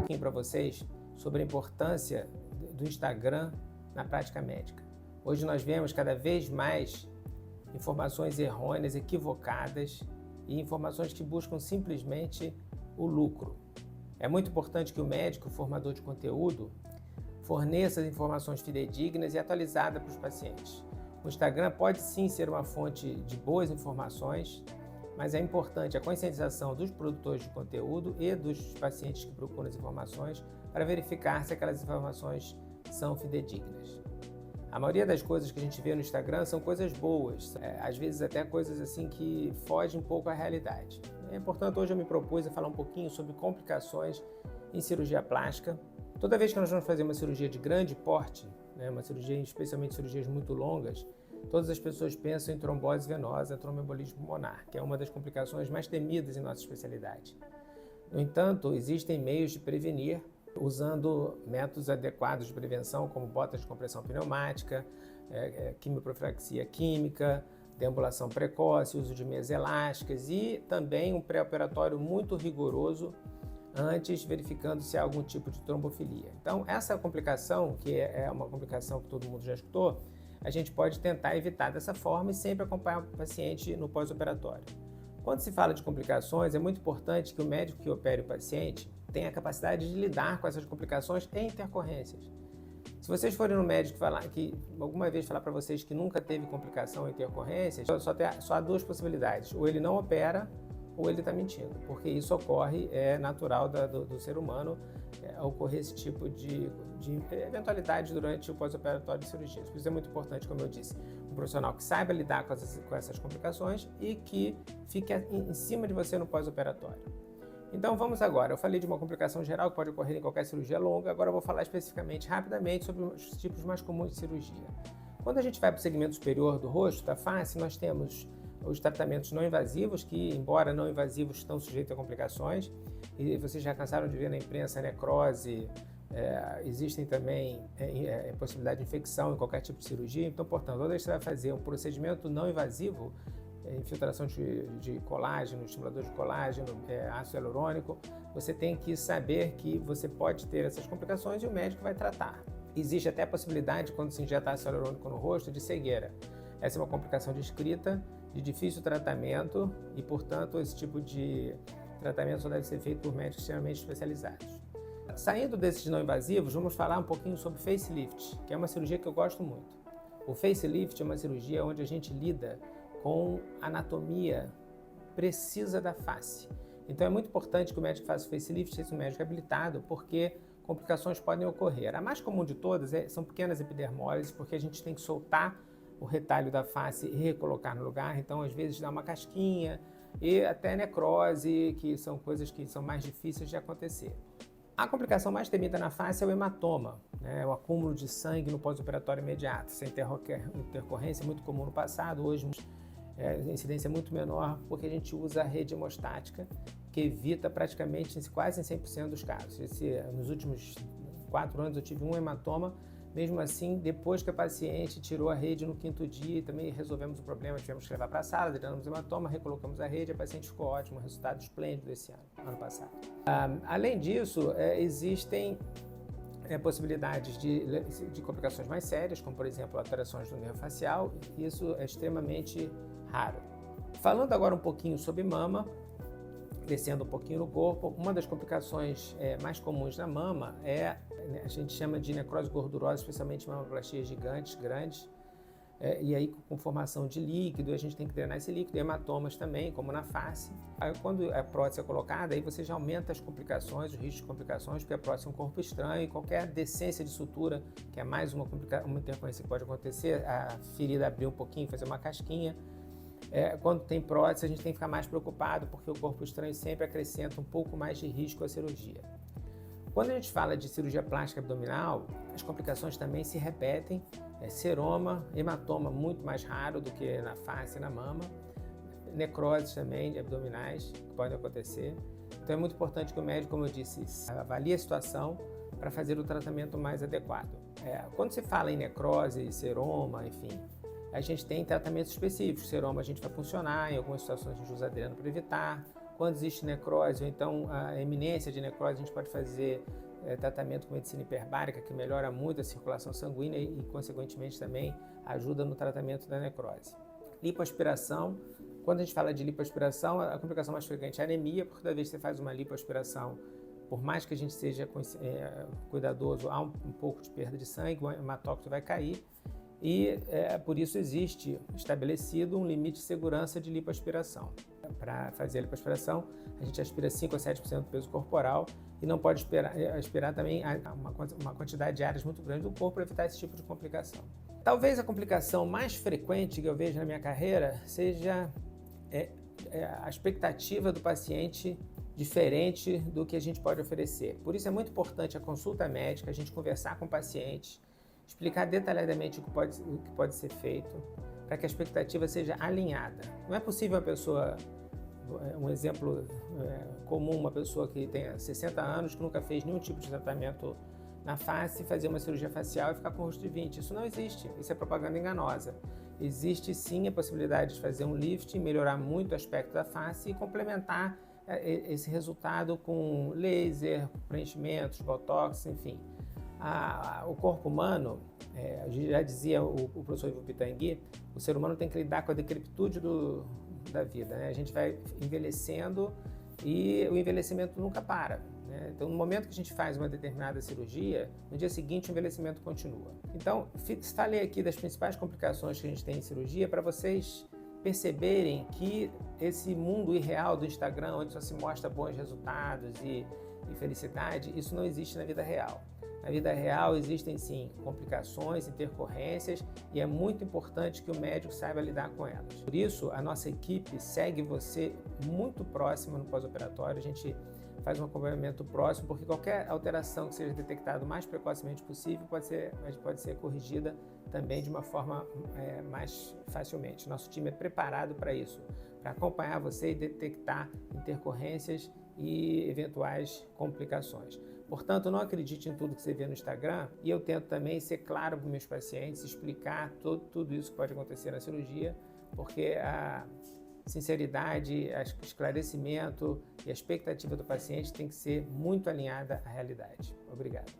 pouquinho para vocês sobre a importância do Instagram na prática médica. Hoje nós vemos cada vez mais informações errôneas, equivocadas e informações que buscam simplesmente o lucro. É muito importante que o médico, o formador de conteúdo, forneça as informações fidedignas e atualizadas para os pacientes. O Instagram pode sim ser uma fonte de boas informações, mas é importante a conscientização dos produtores de conteúdo e dos pacientes que procuram as informações para verificar se aquelas informações são fidedignas. A maioria das coisas que a gente vê no Instagram são coisas boas, às vezes até coisas assim que fogem um pouco à realidade. Portanto, hoje eu me propus a falar um pouquinho sobre complicações em cirurgia plástica. Toda vez que nós vamos fazer uma cirurgia de grande porte, uma cirurgia, especialmente cirurgias muito longas, todas as pessoas pensam em trombose venosa, tromboembolismo pulmonar, que é uma das complicações mais temidas em nossa especialidade. No entanto, existem meios de prevenir usando métodos adequados de prevenção, como botas de compressão pneumática, quimioprofilaxia química, deambulação precoce, uso de meias elásticas e também um pré-operatório muito rigoroso antes, verificando se há algum tipo de trombofilia. Então, essa complicação, que é uma complicação que todo mundo já escutou, a gente pode tentar evitar dessa forma e sempre acompanhar o paciente no pós-operatório. Quando se fala de complicações, é muito importante que o médico que opere o paciente tenha a capacidade de lidar com essas complicações e intercorrências. Se vocês forem no médico alguma vez falar para vocês que nunca teve complicação ou intercorrências, só há duas possibilidades: ou ele não opera ou ele está mentindo, porque isso ocorre, é natural do ser humano ocorrer esse tipo de eventualidade durante o pós-operatório de cirurgias. Por isso é muito importante, como eu disse, um profissional que saiba lidar com essas complicações e que fique em cima de você no pós-operatório. Então vamos agora, eu falei de uma complicação geral que pode ocorrer em qualquer cirurgia longa, agora eu vou falar especificamente, rapidamente, sobre os tipos mais comuns de cirurgia. Quando a gente vai para o segmento superior do rosto, da face, nós temos os tratamentos não invasivos, que, embora não invasivos, estão sujeitos a complicações, e vocês já cansaram de ver na imprensa necrose, existem também possibilidade de infecção em qualquer tipo de cirurgia. Então, portanto, quando você vai fazer um procedimento não invasivo, infiltração de colágeno, estimulador de colágeno, ácido hialurônico, você tem que saber que você pode ter essas complicações e o médico vai tratar. Existe até a possibilidade, quando se injeta ácido hialurônico no rosto, de cegueira. Essa é uma complicação descrita, de difícil tratamento e, portanto, esse tipo de tratamento só deve ser feito por médicos extremamente especializados. Saindo desses não invasivos, vamos falar um pouquinho sobre facelift, que é uma cirurgia que eu gosto muito. O facelift é uma cirurgia onde a gente lida com anatomia precisa da face. Então é muito importante que o médico faça o facelift, seja um médico habilitado, porque complicações podem ocorrer. A mais comum de todas são pequenas epidermólises, porque a gente tem que soltar o retalho da face e recolocar no lugar, então às vezes dá uma casquinha e até necrose, que são coisas que são mais difíceis de acontecer. A complicação mais temida na face é o hematoma, o acúmulo de sangue no pós-operatório imediato. Essa intercorrência é muito comum no passado, hoje a incidência é muito menor porque a gente usa a rede hemostática, que evita praticamente quase em 100% dos casos. Nos últimos 4 anos eu tive um hematoma, mesmo assim, depois que a paciente tirou a rede no 5º dia, também resolvemos o problema, tivemos que levar para a sala, drenamos o hematoma, recolocamos a rede, a paciente ficou ótimo, resultado esplêndido esse ano passado. Além disso, existem possibilidades de complicações mais sérias, como por exemplo alterações do nervo facial, e isso é extremamente raro. Falando agora um pouquinho sobre mama, descendo um pouquinho no corpo, uma das complicações mais comuns na mama a gente chama de necrose gordurosa, especialmente mamoplastias gigantes, grandes, e aí com formação de líquido, a gente tem que drenar esse líquido, hematomas também, como na face. Aí quando a prótese é colocada, aí você já aumenta as complicações, o risco de complicações, porque a prótese é um corpo estranho e qualquer descência de sutura, que é mais uma intercorrência que pode acontecer, a ferida abrir um pouquinho, fazer uma casquinha. Quando tem prótese, a gente tem que ficar mais preocupado, porque o corpo estranho sempre acrescenta um pouco mais de risco à cirurgia. Quando a gente fala de cirurgia plástica abdominal, as complicações também se repetem. Seroma, hematoma muito mais raro do que na face e na mama. Necroses também abdominais que podem acontecer. Então é muito importante que o médico, como eu disse, avalie a situação para fazer o tratamento mais adequado. Quando se fala em necrose, seroma, enfim, a gente tem tratamentos específicos. Seroma a gente vai funcionar, em algumas situações a gente usa adreno para evitar. Quando existe necrose ou então a eminência de necrose, a gente pode fazer tratamento com medicina hiperbárica, que melhora muito a circulação sanguínea e consequentemente, também ajuda no tratamento da necrose. Lipoaspiração. Quando a gente fala de lipoaspiração, a complicação mais frequente é a anemia, porque toda vez que você faz uma lipoaspiração, por mais que a gente seja cuidadoso, há um pouco de perda de sangue, o hematócrito vai cair, e por isso existe estabelecido um limite de segurança de lipoaspiração. Para fazer a lipoaspiração, a gente aspira 5 a 7% do peso corporal e não pode aspirar também uma quantidade de áreas muito grande do corpo para evitar esse tipo de complicação. Talvez a complicação mais frequente que eu vejo na minha carreira seja a expectativa do paciente diferente do que a gente pode oferecer. Por isso é muito importante a consulta médica, a gente conversar com o paciente, explicar detalhadamente o que pode ser feito, para que a expectativa seja alinhada. Não é possível uma pessoa, um exemplo comum, uma pessoa que tenha 60 anos, que nunca fez nenhum tipo de tratamento na face, fazer uma cirurgia facial e ficar com o rosto de 20. Isso não existe, isso é propaganda enganosa. Existe sim a possibilidade de fazer um lifting, melhorar muito o aspecto da face e complementar esse resultado com laser, preenchimentos, botox, enfim. O corpo humano, já dizia o professor Ivo Pitangui, o ser humano tem que lidar com a decrepitude da vida, né? A gente vai envelhecendo e o envelhecimento nunca para, né? Então, no momento que a gente faz uma determinada cirurgia, no dia seguinte o envelhecimento continua. Então, falei aqui das principais complicações que a gente tem em cirurgia para vocês perceberem que esse mundo irreal do Instagram, onde só se mostra bons resultados e felicidade, isso não existe na vida real. Na vida real existem sim complicações, intercorrências e é muito importante que o médico saiba lidar com elas. Por isso, a nossa equipe segue você muito próxima no pós-operatório, a gente faz um acompanhamento próximo, porque qualquer alteração que seja detectada o mais precocemente possível pode ser corrigida também de uma forma mais facilmente. Nosso time é preparado para isso, para acompanhar você e detectar intercorrências e eventuais complicações. Portanto, não acredite em tudo que você vê no Instagram, e eu tento também ser claro para os meus pacientes, explicar tudo isso que pode acontecer na cirurgia, porque a sinceridade, o esclarecimento e a expectativa do paciente tem que ser muito alinhada à realidade. Obrigado.